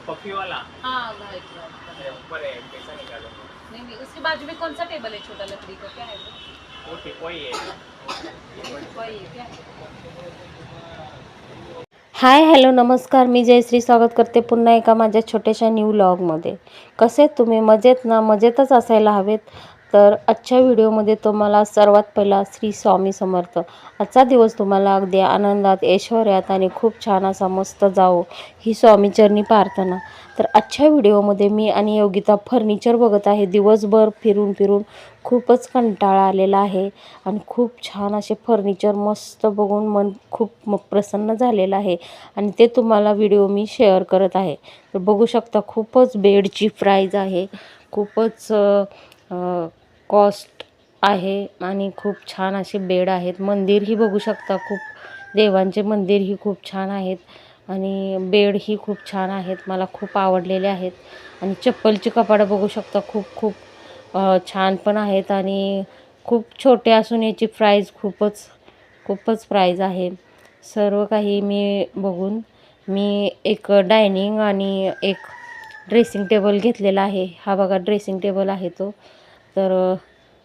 Puffy वाला। हाँ white वाला। ऊपर है, पैसा निकालो। नहीं नहीं, उसके बाजू में कौन सा टेबल है छोटा लकड़ी का, क्या है वो टिपोई है। वही है क्या? हाय हॅलो नमस्कार, मी जयश्री स्वागत करते पुन्हा एका माझ्या छोट्याशा न्यू व्लॉगमध्ये। कसे तुम्ही मजेत ना? मजेतच असायला हवेत। तर आजच्या व्हिडिओमध्ये तुम्हाला सर्वात पहिला श्री स्वामी समर्थ, आजचा दिवस तुम्हाला अगदी आनंदात, ऐश्वर्यात आणि खूप छान असा मस्त जावो ही स्वामीचरणी प्रार्थना। तर आजच्या व्हिडिओमध्ये मी आणि योगिता फर्निचर बघत आहे। दिवसभर फिरून फिरून खूपच कंटाळा आलेला आहे आणि खूप छान असे फर्निचर मस्त बघून मन खूप प्रसन्न झालेलं आहे आणि ते तुम्हाला व्हिडिओ मी शेअर करत आहे। तर बघू शकता खूपच बेडची प्राइस आहे, खूपच कॉस्ट आहे आणि खूप छान असे बेड आहेत। मंदिरही बघू शकता, खूप देवांचे मंदिरही खूप छान आहेत आणि बेडही खूप छान आहेत, मला खूप आवडलेले आहेत। आणि चप्पलची कपाटं बघू शकता, खूप खूप छान पण आहेत आणि खूप छोटे असून याची प्राइस खूपच प्राइस आहे। सर्व काही मी बघून मी एक डायनिंग आणि एक ड्रेसिंग टेबल घेतलेला आहे। हा बघा ड्रेसिंग टेबल आहे तो, तर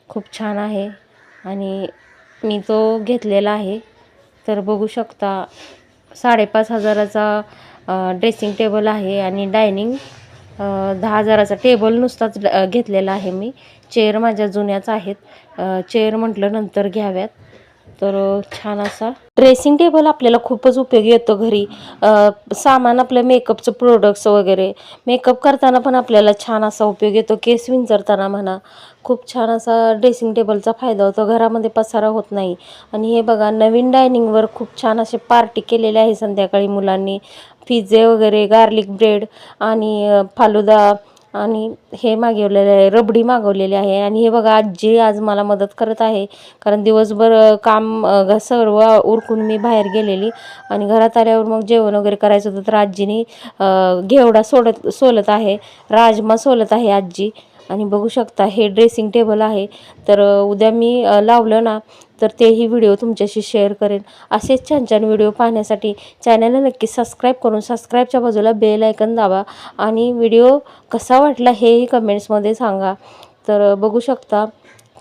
खूप छान आहे आणि मी तो घेतलेला आहे। तर बघू शकता 5,500चा ड्रेसिंग टेबल आहे आणि डायनिंग 10,000चा टेबल नुसताच घेतलेला आहे मी। चेअर माझ्या जुन्याच आहेत, चेअर म्हटलं नंतर घ्याव्यात। तर छान असा ड्रेसिंग टेबल आपल्याला खूपच उपयोगी येतो घरी। सामान आपलं मेकअपचं प्रोडक्ट्स वगैरे मेकअप करताना पण आपल्याला छान असा उपयोग येतो, केस विंचरताना म्हणा खूप छान असा ड्रेसिंग टेबलचा फायदा होतो, घरामध्ये पसारा होत नाही। आणि हे बघा नवीन डायनिंगवर खूप छान असे पार्टी केलेले आहे संध्याकाळी मुलांनी, पिझ्झे वगैरे, गार्लिक ब्रेड आणि फालुदा आणि हे मागवलेले आहे, रबडी मागवलेली आहे। आणि हे बघा आजी आज मला मदत करत आहे, कारण दिवसभर काम सर्व उरकून मी बाहेर गेलेली आणि घरात आल्यावर मग जेवण वगैरे करायचं होतं, तर आजीनी घेवडा सोलत आहे, राजमा सोलत आहे आजी। आणि बघू शकता हे ड्रेसिंग टेबल आहे, तर उद्या मी लावलं ना तर तेही व्हिडिओ तुमच्याशी शेअर करेन। असेच छान छान व्हिडिओ पाहण्यासाठी चॅनलला नक्की सबस्क्राईब करून सबस्क्राईबच्या बाजूला बेल आयकन दाबा आणि व्हिडिओ कसा वाटला हेही कमेंट्समध्ये सांगा। तर बघू शकता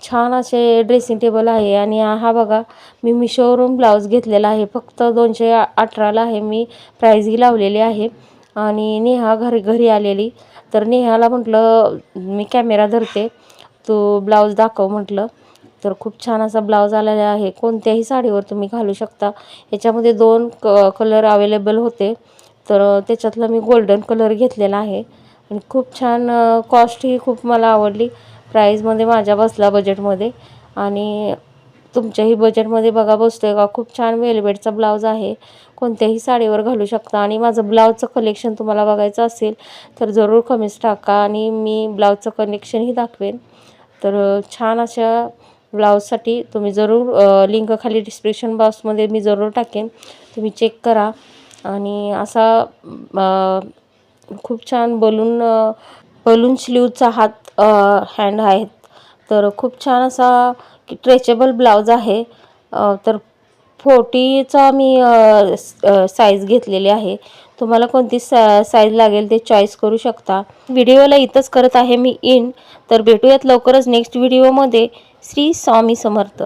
छान असे ड्रेसिंग टेबल आहे। आणि हा बघा मी मिशोवरून ब्लाऊज घेतलेला आहे, फक्त 218ला आहे, मी प्राईजही लावलेली आहे। आणि नेहा घरी आलेली, तर नेहाला म्हटलं मी कॅमेरा धरते, तो ब्लाऊज दाखव म्हटलं। तर खूप छान असा ब्लाऊज आलेला आहे, कोणत्याही साडीवर तुम्ही घालू शकता। याच्यामध्ये 2 कलर अवेलेबल होते, तर त्याच्यातला मी गोल्डन कलर घेतलेला आहे आणि खूप छान कॉस्टही खूप मला आवडली, प्राईजमध्ये माझ्या बसला बजेटमध्ये आणि तुमच्याही बजेटमध्ये बघा बसतोय का। खूप छान वेलवेटचा ब्लाऊज आहे, कोणत्याही साडीवर घालू शकता। आणि माझं ब्लाऊजचं कलेक्शन तुम्हाला बघायचं असेल तर जरूर कमेंट्स टाका आणि मी ब्लाऊजचं कलेक्शनही दाखवेन। तर छान अशा ब्लाऊजसाठी तुम्ही जरूर लिंक खाली डिस्क्रिप्शन बॉक्समध्ये मी जरूर टाकेन, तुम्ही चेक करा। आणि असा खूप छान बलून स्लीवचा हात हँड आहेत, तर खूप छान असा स्ट्रेचेबल ब्लाऊज आहे। तर 40चा मी साईज घेतलेली आहे, तुम्हाला कोणती साईज लागेल ते चॉईस करू शकता। व्हिडिओला इथंच करत आहे मी तर भेटूयात लवकरच नेक्स्ट व्हिडिओमध्ये। श्री स्वामी समर्थ।